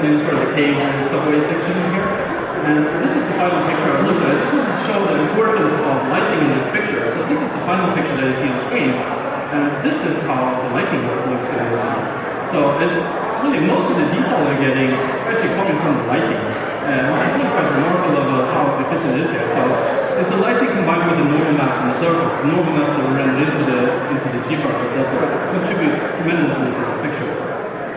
in sort of the cave and subway section here. And this is the final picture I looked at. I just want to show the importance of lighting in this picture. So this is the final picture that you see on the screen. And this is how the lighting looks in this. So it's really most of the detail we're getting actually coming from the lighting. Which is really quite remarkable of how efficient it is here. So it's the lighting combined with the normal maps on the surface. The normal maps that are rendered into the GeForce that sort of contribute tremendously to this picture.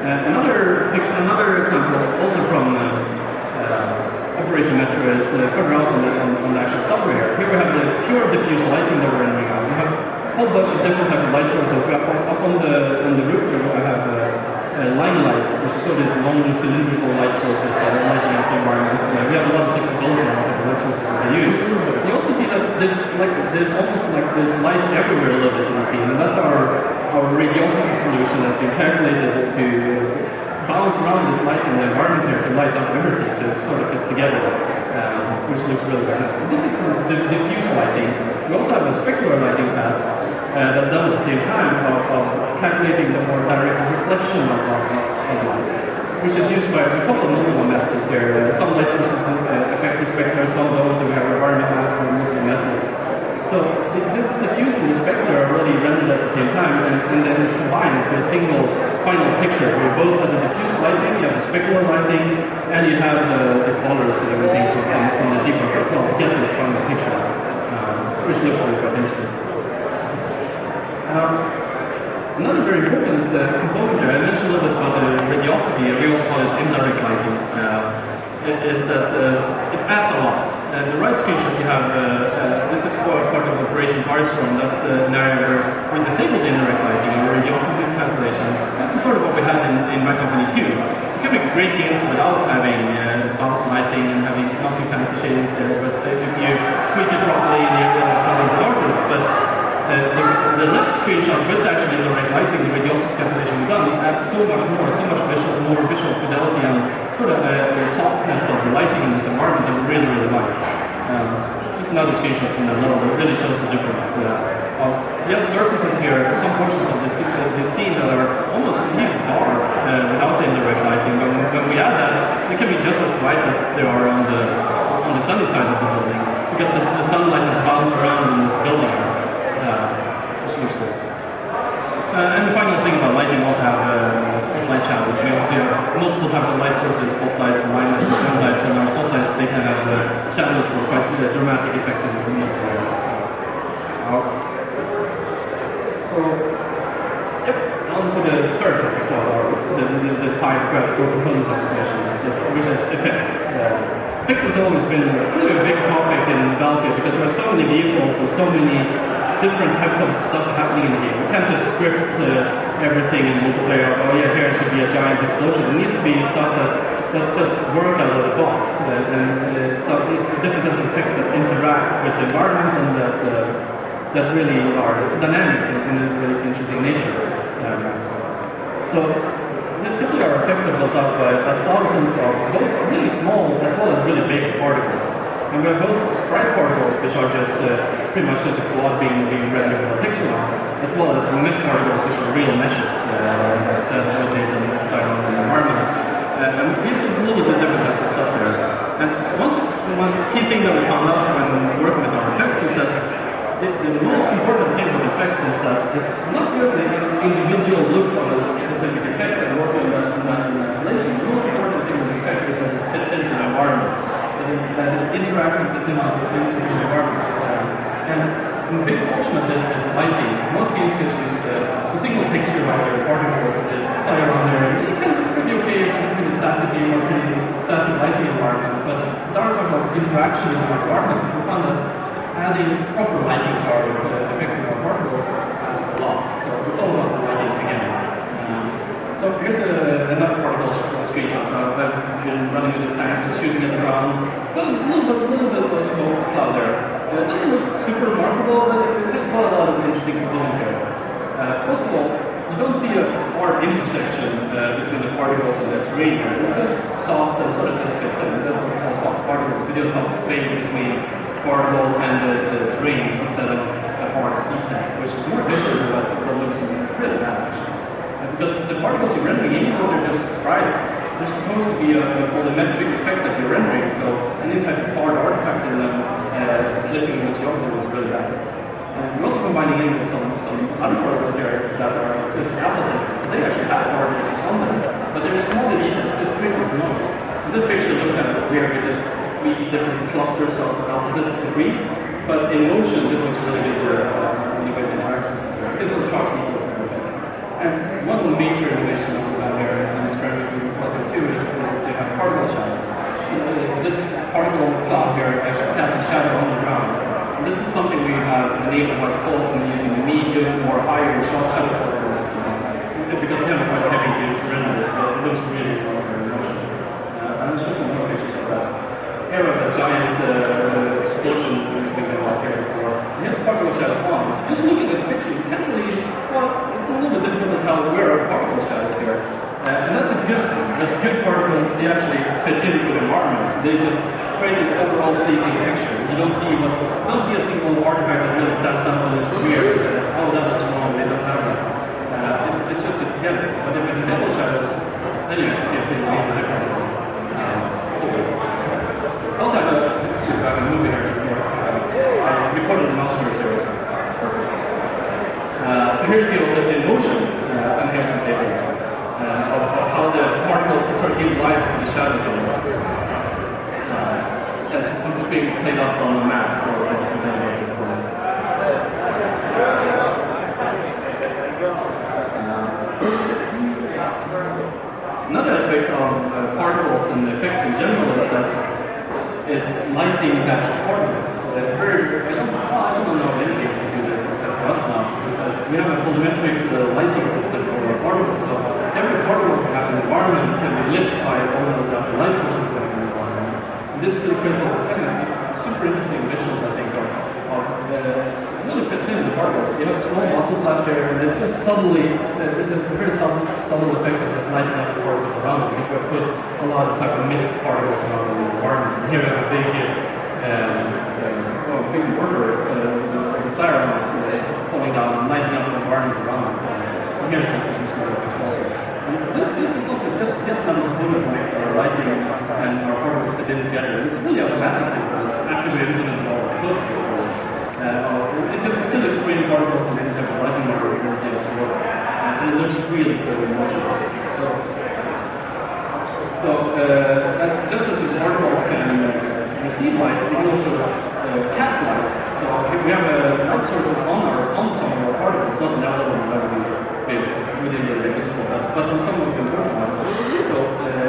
Another example, also from Operation Metro, is further out on the actual software here. Here we have the pure diffuse lighting that we're rendering out. We have a whole bunch of different types of light sources. Up on the roof here, I have line lights, which are sort of these long cylindrical light sources that are lighting up the environment. We have a lot of flexibility on the light sources that we use. You also see that there's almost like there's light everywhere a little bit in the scene, and that's our radiosity solution has been calculated to bounce around this light in the environment here to light up everything, so it sort of fits together, which looks really very nice. So this is the diffuse lighting. We also have a specular lighting path that's done at the same time of calculating the more direct reflection of lights, which is used by a couple of multiple methods here. Some light sources affect the specular, some don't. We have environment maps and multiple methods. So this diffuse and the specular are really rendered at the same time and then combined into a single final picture where you both have the diffuse lighting, you have the specular lighting, and you have the colors and everything from the GeForce as well to get this final picture, which looks really quite interesting. Another very important component here, I mentioned a little bit about the radiosity, we also call it indirect lighting, is that it adds a lot. The right screenshot you have, this is part of Operation Firestorm. That's an area where we disabled indirect lighting or radiosity calculation. This is sort of what we had in my company too. You can make great games without having bounce lighting and having nothing fancy shadings there, but if you tweak it properly and you have the darkness, but the left screenshot with actually indirect lighting, the radiosity calculation we've done, it adds so much more visual fidelity and sort of the softness of the lighting in this environment that we really, really like. This is another screenshot from the level that really shows the difference. We have surfaces here, some portions of the scene that are almost completely dark without the indirect lighting. When we add that, they can be just as bright as they are on the sunny side of the building, because the sunlight is bounced around in this building. Which looks good. And the final thing about lighting, we also have spotlight shadows. We have multiple types of light sources, spotlights, and line lights, and sunlights, and our spotlights, they can have shadows for quite dramatic effects in multiple areas. So, yep, on to the third topic, the five graphical components application, which is effects. Effects has always been really a big topic in Battlefield because there are so many vehicles and so many different types of stuff happening in the game. You can't just script everything in multiplayer. Oh yeah, here should be a giant explosion. It needs to be stuff that just work out of the box and stuff, different types of effects that interact with the environment and that really are dynamic in a really interesting nature. So typically our effects are built up by thousands of both really small as well as really big particles. And we have both sprite particles, which are just pretty much just a quad being rendered with a texture on, as well as mesh particles, which are real meshes that rotate inside of the environment. And we use a little bit different types of stuff there. And one key thing that we found out when working with our effects is that the most important thing with effects is that it's not really an individual look on a specific effect and working on that in isolation. The most important thing with effect is that it fits into the environment. That it interacts and fits into the environment. And a big portion of this is lighting. Most games just use a single texture of their particles that fly around there. And it can be pretty okay if it's a pretty static game or pretty static lighting environment. But when we're talking about interaction with the environments, we found that adding proper lighting to our effects of our particles adds a lot. So it's all about the lighting again. So here's another particle screenshot. I've been running with this tank, just shooting it around. Well, a little bit of a smoke cloud there. It doesn't look super remarkable, but it's got a lot of interesting components here. First of all, you don't see a hard intersection between the particles and the terrain here. This is soft and sort of just fits in. That's what we call soft particles. We do a soft phase between particle and the terrain instead of a hard C-test, which is more visual, but looks really bad. Because the particles you're rendering, even though they're just sprites, There's supposed to be a volumetric effect that you're rendering, so any type of hard artifact in them, clipping this geometry was really bad. And we're also combining in with some other particles here that are just alpha tested, so they actually have particles on them, but they're small and details, just quickness noise. And this picture looks kind of weird with just 3 different clusters of alpha tested debris, but in motion this looks really good when you guys interact with something. It gives some sharp details and effects. And one major innovation that we have here in experiment with Flutter 2 is to have particle shadows. So this particle cloud here actually casts a shadow on the ground. And this is something we have enabled by default when using the medium or higher sharp shadow particles. Because it's kind of quite heavy to render this, but it looks really well in motion. And let's show some more pictures of that. Here we have a giant explosion which we have up here before. And here's particle shadows on. Just looking at this picture, you can't really, well, it's a little bit difficult to tell where are particle shadows here. And that's a good thing, because good particles, they actually fit into the environment. They just create this overall pleasing picture. You don't see a single artifact that really stands out and it's weird. Oh, that looks wrong, they don't have that. It's just fits together. But if you disable shadows, then you actually see a pretty major difference. I also have a movie here that works. I recorded the mouse cursor. Perfect. So here's the also in motion, and here's the disables. So how the particles sort of give life to the shadows of the rock. This is being played up on the map, so I can visualize it for us. Another aspect of particles and effects in general is lighting batch particles. I don't know if anything to do this except for us now, because we have a volumetric lighting system for our particles. So every particle we have in the environment can be lit by all of the light sources that are in the environment. And this really creates super interesting visuals, I think, it really fits in the particles. You have small muscles out there, and it's just suddenly, there's a very subtle effect of just lighting up the particles around it, because we have put a lot of type of mist particles around this environment. And here we have a big mortar with a tire on it, falling down and lighting up the environment around it. And here's just some small effects. This is also just yet another component that makes our lighting and our particles fit in together. It's really automatic after we implement all the code. It just really screen particles and any type of lighting marker we want to work. And it looks really cool in motion. Just as these particles can receive light, they can also cast light. So if we have light sources on some of our particles, not in that level that we within the visible, but on some of the important ones. So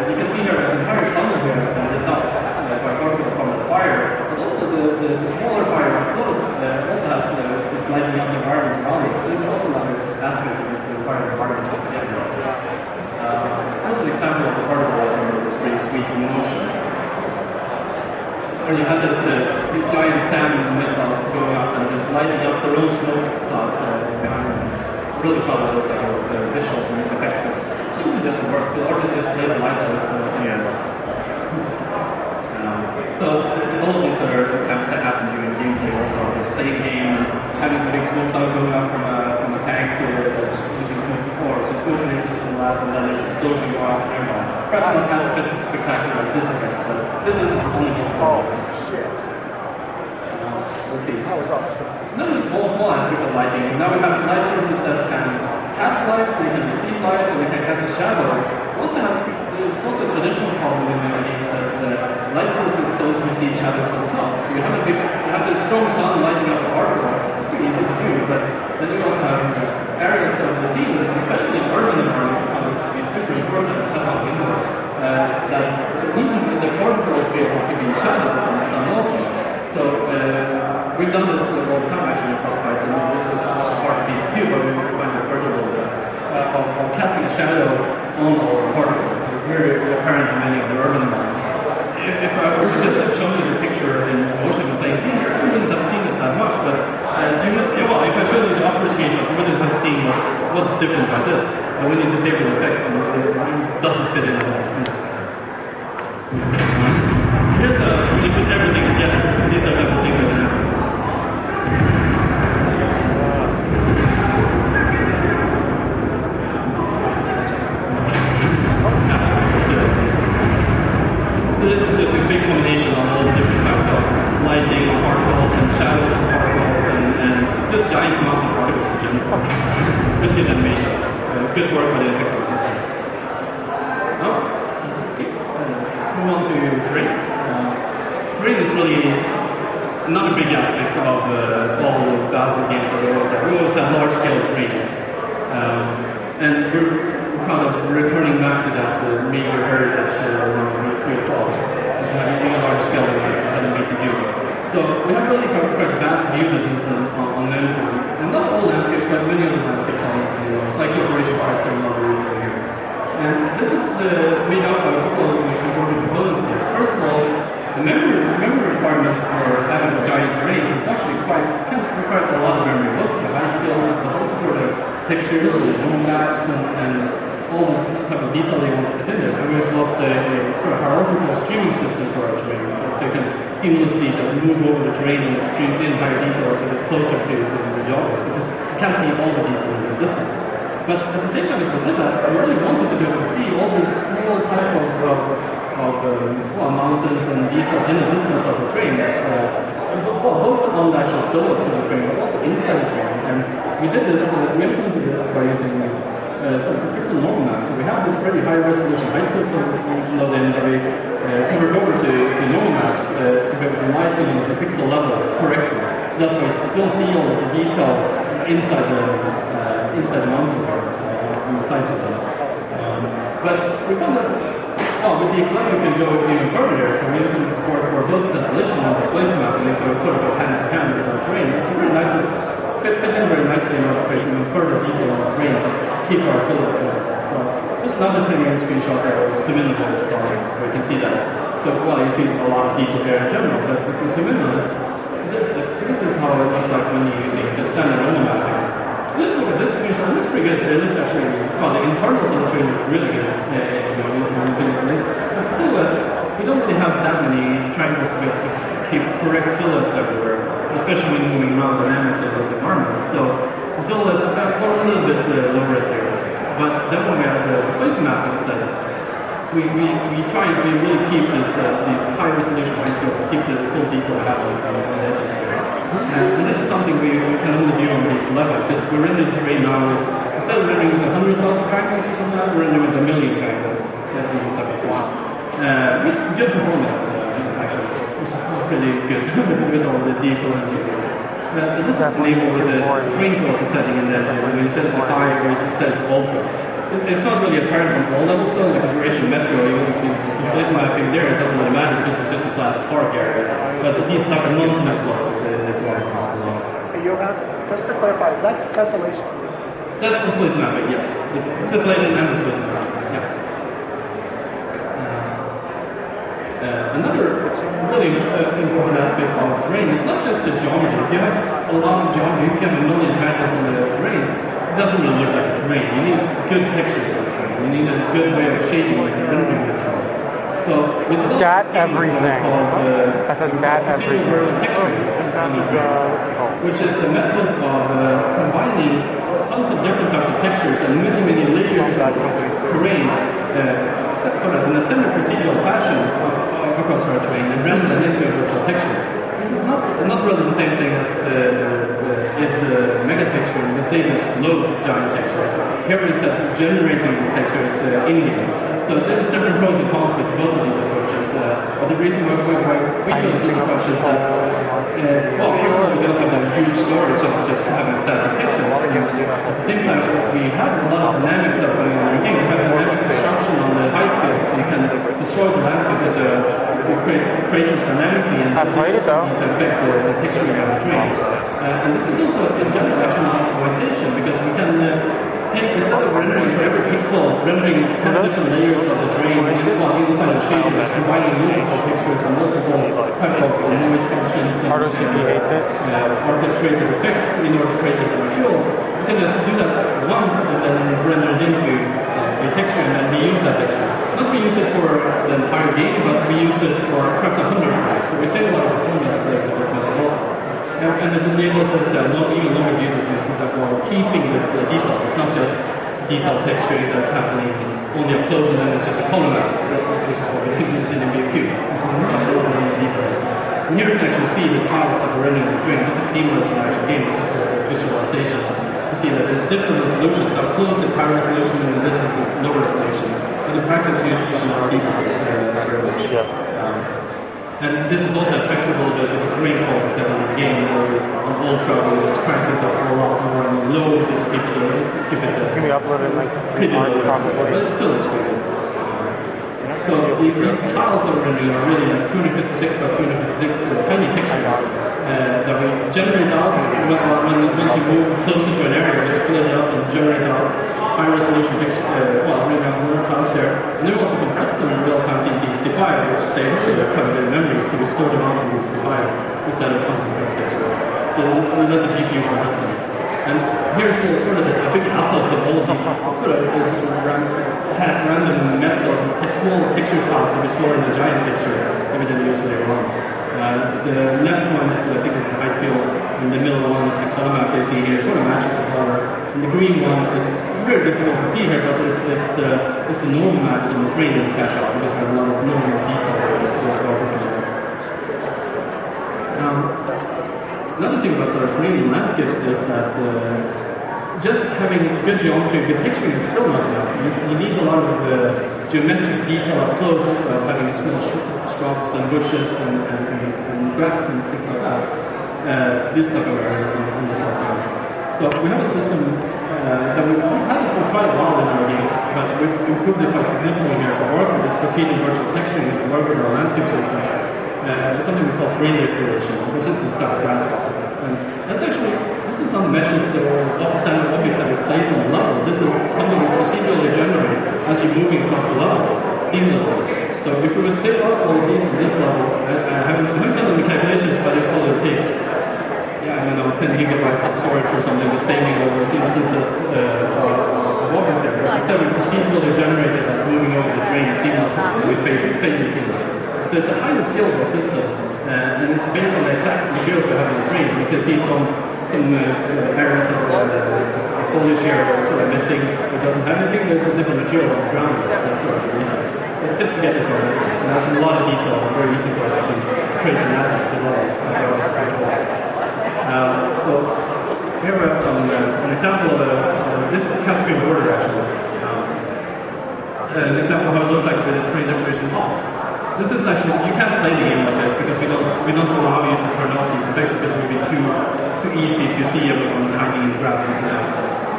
you can see here the entire tunnel here has been lit up by particles from the fire, but also the smaller fire up close also has this lighting up the environment around it. So it's also another aspect of this fire environment altogether. Here's an example of the particle that's pretty sweet in motion. Where you have these giant sand missiles going up and just lighting up their own smoke clouds behind them. Really proud of those visuals and effects that simply doesn't work. The artist just plays the light source so all of these are attempts that happen during gameplay also. There's playing game and having a big smoke cloud going up from a tank that's using smoke before. So smoke lasers in the lab, and then there's an explosion going off and everything. Perhaps it's not as spectacular as this effect, but this isn't only one. Oh shit. Let's see. That was awesome. Another small aspect of lighting. Now we have light sources that can cast light, they can receive light, and they can cast a shadow. It's also a traditional problem in many games that light sources don't receive shadows themselves. So you have the strong sun lighting up the particle. It's pretty easy to do, but then you also have areas of the scene, especially in urban environments, that comes to be super important as well indoor. That need the particles be able to be shadowed from the sun also. So we've done this all the time actually in Frostbite, and this was part of piece 2, but we find it further of casting a shadow on our particles. It's very apparent in many of the urban environments. If I were to just have shown you the picture in motion and playing theater, you wouldn't have seen it that much, but if I showed you the upper screenshot, you wouldn't have seen what's different about this. And when you disable the effect, it doesn't fit in at all. Here's you put everything together. These are the things that happen. Yeah, nice mountain particles in general. Good hit animation. Good work by the effective design. Okay. Let's move on to terrain. Terrain is really not a big aspect of all the basketball games that we always have. We always have large-scale terrains. And we're kind of returning back to that major heritage around 3 o'clock. Having a large scale at a basic view. So we have really quite vast view business on landscape. And not all landscapes, but many of the landscapes on like the operation parts that are over here. And this is made up by a couple of important components here. First of all, the memory requirements for having a giant arrays is actually can require a lot of memory, both for the height fields, but also for the textures, the normal maps, and all the type of detail you want to put in there. So we've developed a sort of hierarchical streaming system for our terrain. So you can seamlessly just move over the terrain and it streams in higher detail so it's closer to the joggers because you can't see all the detail in the distance. But at the same time as we did that, we really wanted to be able to see all these small type of mountains and detail in the distance of the terrain. Both on the actual silhouettes of the terrain, but also inside the terrain. And we did this, we implemented this by using sort of pixel normal maps. So we have this pretty high resolution height field, so we load in that we convert over to normal maps to be able to light them at the pixel level correctly. So that's why you still see all of the detail inside the mountains or on the sides of them. But we found that with the XLAN we can go even further there. So we can support for both tessellation and displacement mapping, so it sort of goes hand in hand with our terrain. It's really nice. Fit in very nicely in our operation with further detail on the terrain to keep our silhouettes in. So just another 10-year screenshot there of zoom in where you can see that. So you see a lot of detail there in general, but if you zoom in on it, so this is how it looks like when you're using the standard normal mapping. Let's look at this screenshot. It looks pretty good. It looks actually, the internals of the terrain look really good. But the silhouettes, we don't really have that many triangles to be able to keep correct silhouettes everywhere, especially when moving around dynamically in this environment. So the silhouettes are a little bit low risk here. But then when we have the displacement mapping instead, we try and really keep these high resolution height fields, keep the full detail we have on the edges here. And this is something we can only do on these levels, because we're rendering the terrain now with, instead of rendering with 100,000 triangles or something, we're rendering with 1 million triangles. That's really stuff. Good performance, actually. It's really good with all the detail and details. So this is enabled with the terrain filter setting in there. When you set it to high or you set it to ultra. It's not really apparent from all levels though, like configuration metro, even if you displacement mapping there, it doesn't really matter because it's just a flat park area. But these type of mountainous levels, it's Hey, Johan, just to clarify, is that tessellation? That's displacement mapping, yes. Tessellation and displacement mapping, yeah. Another really important aspect of terrain is not just the geometry. If you have a lot of geometry, if you have a million titles on the terrain, it doesn't really look like a terrain. You need good textures on the terrain. You need a good way of shading and rendering the terrain. So with that everything. I said that everything. Texture, which is a method of combining tons of different types of textures and many layers of terrain sort of in a semi-procedural fashion across our terrain and render them into a virtual texture. This is not really the same thing as the mega texture, because they just load giant textures. Here we're instead generating these textures in-game. So there's different pros and cons with both of these approaches. But the reason why we chose this approach is that, first of all, we don't have that huge storage of just having static textures. At the same time, we have a lot of dynamic stuff going on in the game. We have dynamic construction on the height fields, so you can destroy the landscape as you create creatures dynamically and I played it though. to affect the texturing of the terrain. And this is also in general actually an optimization because we can take, instead of rendering for every pixel, rendering different layers of the terrain inside the shaders, combining multiple textures and multiple type of noise functions. AutoCP hates it. Orchestrated effects in order to create different materials. We can just do that once and then render it into a texture and then we use that texture. Not we use it for the entire game, but we use it for perhaps 100 times. So we save a lot of performance with this method also. And it enables us even longer view distances that we're keeping this detail. It's not just detailed texturing that's happening only up close and then it's just a column map, which is what we did in BFQ. And here you can actually see the tiles that are running in the screen. This is seamless in actual game systems visualization to see that there's different resolutions. Up close it's high resolution, and in the distance it's low resolution. But in practice you should see this very much. And this is also applicable with the terrain quality set in the game, where on ultra we just crank this up a lot more, and on low just keep it it's going to be uploaded like March probably. But it still looks pretty good. So these tiles that we're going to do are really 256 by 256 tiny pictures that we generate out. Once you move closer to an area, we split it up and generate out high resolution pictures. We have more tiles there. And then we also compress them in real time to DSD5, which saves quite a bit of memory, so we store them out in DSD5 instead of uncompressed pictures. So we let the GPU compress them. And here's sort of a big atlas of all of these sort of half-random mess of small picture files that we store in the giant picture that we then use later on. The left one is, I think, is the height field, and the middle one is the color map you see here, sort of matches the color. And the green one is very difficult to see here, but it's the normal maps in the 3D cache out because we have a lot of normal detail. Another thing about our 3D landscapes is that just having good geometry, good texturing is still not enough. You need a lot of geometric detail up close, having small shrubs and bushes and grass and things like that. This type of area on the software. So we have a system that we've had it for quite a while in our games, but we've improved it quite significantly here to work with this proceeding virtual texturing and to work with our landscape systems. It's something we call terrain decoration, which is this dark grass objects. And that's actually, this is not meshes or off-standard objects that we place on the level. This is something we procedurally generate as you're moving across the level seamlessly. So if we would save out all of these on this level, I haven't done the calculations, but it will take, 10 gigabytes of storage or something, the saving over instances of objects there. Instead we procedurally generate it as moving over the terrain seamlessly. We fade the seamlessly. So it's a highly scalable system, and it's based on the exact materials we have in the screen. So you can see some areas of foliage here are sort of missing. It doesn't have anything. There's a different material on the ground. That's sort of the reason. It fits together for us, and that's a lot of detail. Very easy for us to create an atlas to levels. So here we have an example of this is a Caspian border actually. An example of how it looks like with the terrain decoration off. This is actually, you can't play the game like this because we don't allow you to turn off these effects because it would be too easy to see everyone hiding in the grass and that.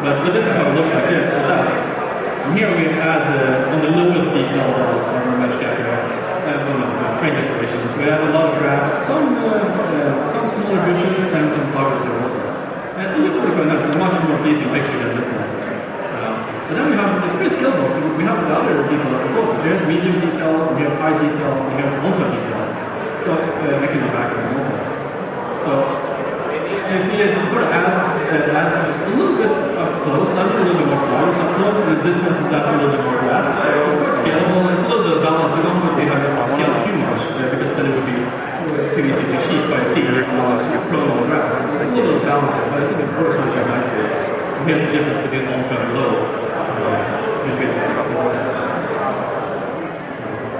But this is how it looks like this. And here we add on the lowest detail of our mesh gap here, terrain decorations. We have a lot of grass, some smaller bushes and some flowers there also. And it looks really quite nice. It's a much more pleasing picture than this one. But then we have, it's pretty scalable, so we have the other detail of the sources. Here's medium detail, here's high detail, and here's ultra detail. So I can go back there also. So you see it sort of adds a little bit up close, that's a little bit more close. Up close in the distance, that's a little bit more grass. So it's quite scalable, it's a little bit of balance. We don't want to have it scale too much, because then it would be too easy to cheat by seeing your prone on grass. It's a little bit of balance, but I think it works really quite nicely. And here's the difference between ultra and low.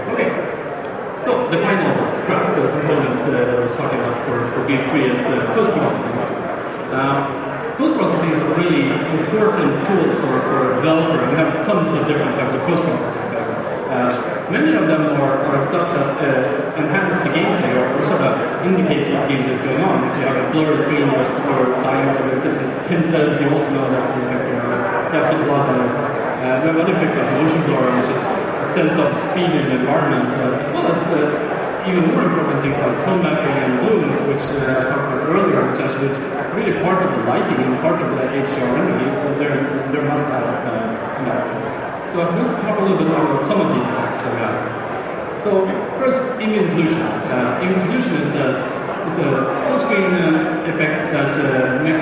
Okay, so the final graphical component that I was talking about for Game 3 is post-processing. Post-processing is a really important tool for a developer. We have tons of different types of post-processing effects. Many of them are stuff that enhance the gameplay or sort of indicates what game is going on. If you have a blurry screen or dying or if it's tinted, you also know that's the effect. You have some blood on it. We have other things like motion blur, which is a sense of speed in the environment, as well as even more important things like tone mapping and bloom, which I talked about earlier, which actually is really part of the lighting and part of the HDR rendering. There must have analysis. So I'm going to talk a little bit about some of these effects that we have. So first, image inclusion. Image inclusion is a full-screen effect that makes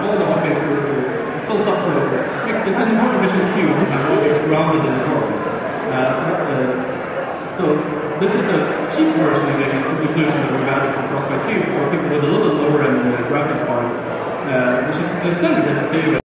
all the objects fills up it's an artificial cube that is grounded in the world. So this is a cheap version of the inclusion that we've added for Frostbite 2 for people with a little bit lower end graphics cards, which is standard necessary.